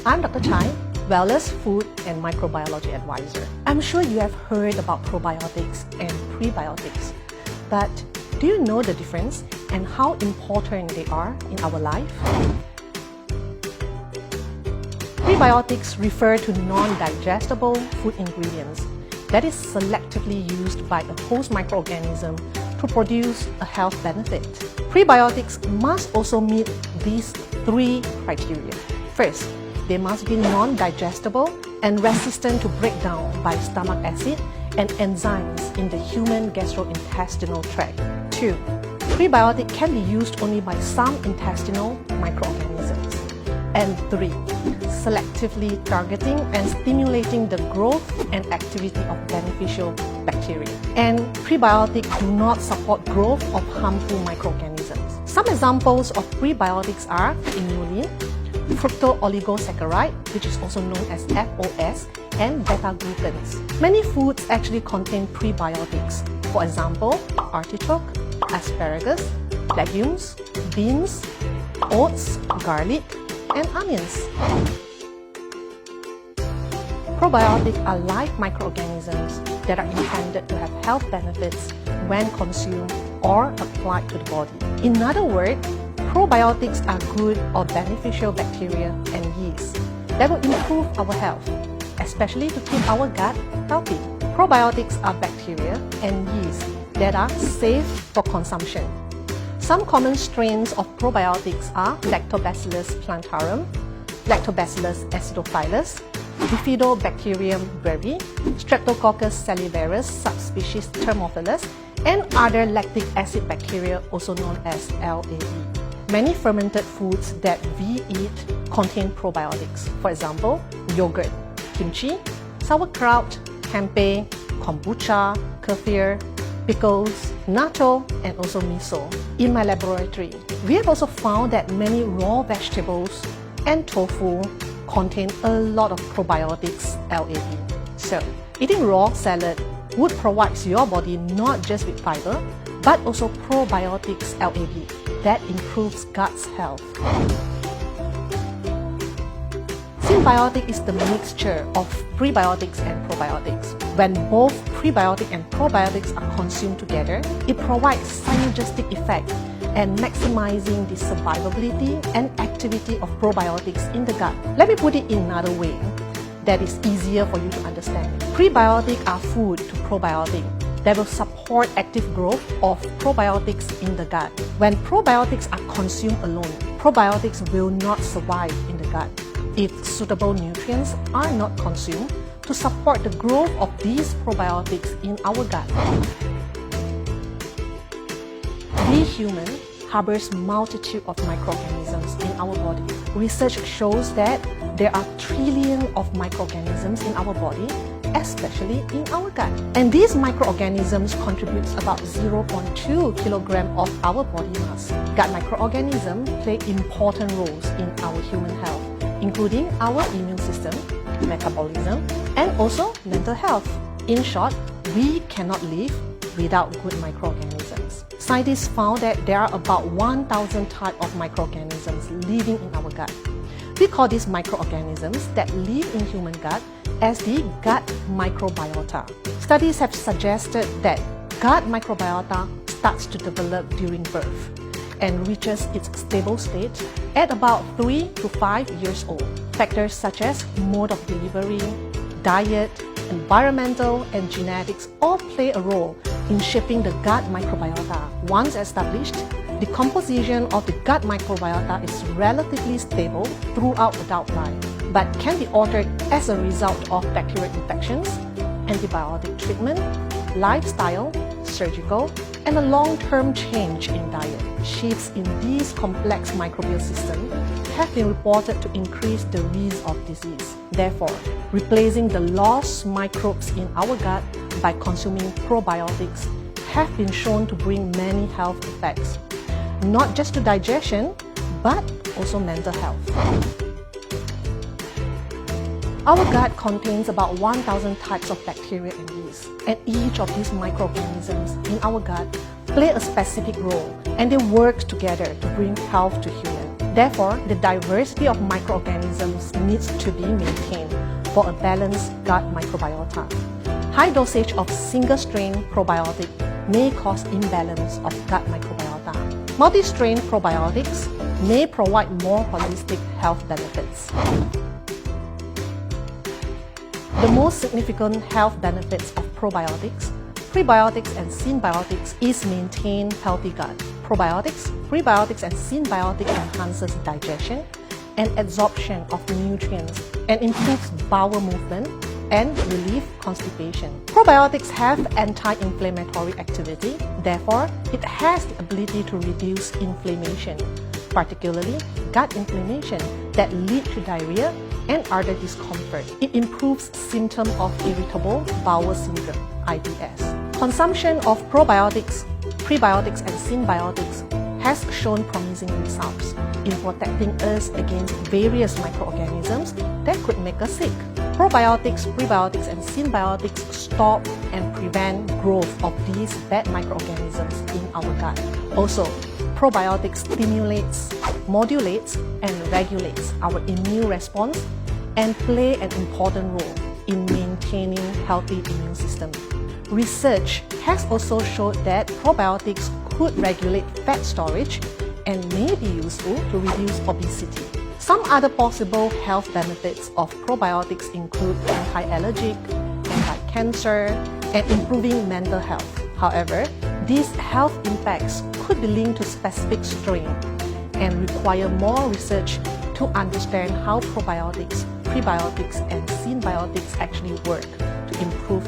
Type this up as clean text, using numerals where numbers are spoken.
I'm Dr. Chai, Wellous Food and Microbiology Advisor. I'm sure you have heard about probiotics and prebiotics, but do you know the difference and how important they are in our life? Prebiotics refer to non-digestible food ingredients that is selectively used by a host microorganism to produce a health benefit. Prebiotics must also meet these three criteria. First, they must be non-digestible and resistant to breakdown by stomach acid and enzymes in the human gastrointestinal tract. 2. Prebiotic can be used only by some intestinal microorganisms. And 3. Selectively targeting and stimulating the growth and activity of beneficial bacteria. And prebiotics do not support growth of harmful microorganisms. Some examples of prebiotics are inulin, fructooligosaccharides, which is also known as FOS, and beta-glucans. Many foods actually contain prebiotics. For example, artichoke, asparagus, legumes, beans, oats, garlic, and onions. Probiotics are live microorganisms that are intended to have health benefits when consumed or applied to the body. In other words, probiotics are good or beneficial bacteria and yeast that will improve our health, especially to keep our gut healthy. Probiotics are bacteria and yeast that are safe for consumption. Some common strains of probiotics are Lactobacillus plantarum, Lactobacillus acidophilus, Bifidobacterium brevi, Streptococcus salivarius subspecies Thermophilus, and other lactic acid bacteria also known as LAB. Many fermented foods that we eat contain probiotics. For example, yogurt, kimchi, sauerkraut, tempeh, kombucha, kefir, pickles, natto, and also miso. In my laboratory, we have also found that many raw vegetables and tofu contain a lot of probiotics LAB. So, eating raw salad would provide your body not just with fiber, but also probiotics LAB that improves gut's health. Synbiotic is the mixture of prebiotics and probiotics. When both prebiotic and probiotics are consumed together, it provides synergistic effect and maximizing the survivability and activity of probiotics in the gut. Let me put it in another way that is easier for you to understand. Prebiotics are food to probiotic that will support active growth of probiotics in the gut. When probiotics are consumed alone, probiotics will not survive in the gut if suitable nutrients are not consumed to support the growth of these probiotics in our gut. We humans harbors multitude of microorganisms in our body. Research shows that there are trillions of microorganisms in our body, especially in our gut. And these microorganisms contribute about 0.2 kg of our body mass. Gut microorganisms play important roles in our human health, including our immune system, metabolism, and also mental health. In short, we cannot live without good microorganisms. Scientists found that there are about 1,000 types of microorganisms living in our gut. We call these microorganisms that live in human gut as the gut microbiota. Studies have suggested that gut microbiota starts to develop during birth and reaches its stable state at about 3 to 5 years old. Factors such as mode of delivery, diet, environmental, and genetics all play a role in shaping the gut microbiota. Once established, the composition of the gut microbiota is relatively stable throughout adult life, but can be altered as a result of bacterial infections, antibiotic treatment, lifestyle, surgical, and a long-term change in diet. Shifts in these complex microbial systems have been reported to increase the risk of disease. Therefore, replacing the lost microbes in our gut by consuming probiotics have been shown to bring many health effects, not just to digestion, but also mental health. Our gut contains about 1,000 types of bacteria and yeast, and each of these microorganisms in our gut play a specific role, and they work together to bring health to humans. Therefore, the diversity of microorganisms needs to be maintained for a balanced gut microbiota. High dosage of single-strain probiotic may cause imbalance of gut microbiota. Multi-strain probiotics may provide more holistic health benefits. The most significant health benefits of probiotics, prebiotics and synbiotics is maintain healthy gut. Probiotics, prebiotics and synbiotic enhances digestion and absorption of nutrients and improves bowel movement and relieve constipation. Probiotics have anti-inflammatory activity, therefore it has the ability to reduce inflammation, particularly gut inflammation that lead to diarrhea and other discomfort. It improves symptoms of irritable bowel syndrome, IBS. Consumption of probiotics, prebiotics and synbiotics has shown promising results in protecting us against various microorganisms that could make us sick. Probiotics, prebiotics and synbiotics stop and prevent growth of these bad microorganisms in our gut. Also, probiotics stimulates, modulates and regulates our immune response and play an important role in maintaining healthy immune system. Research has also showed that probiotics could regulate fat storage and may be useful to reduce obesity. Some other possible health benefits of probiotics include anti-allergic, anti-cancer, and improving mental health. However, these health impacts could be linked to specific strain and require more research to understand how probiotics, prebiotics, and synbiotics actually work to improve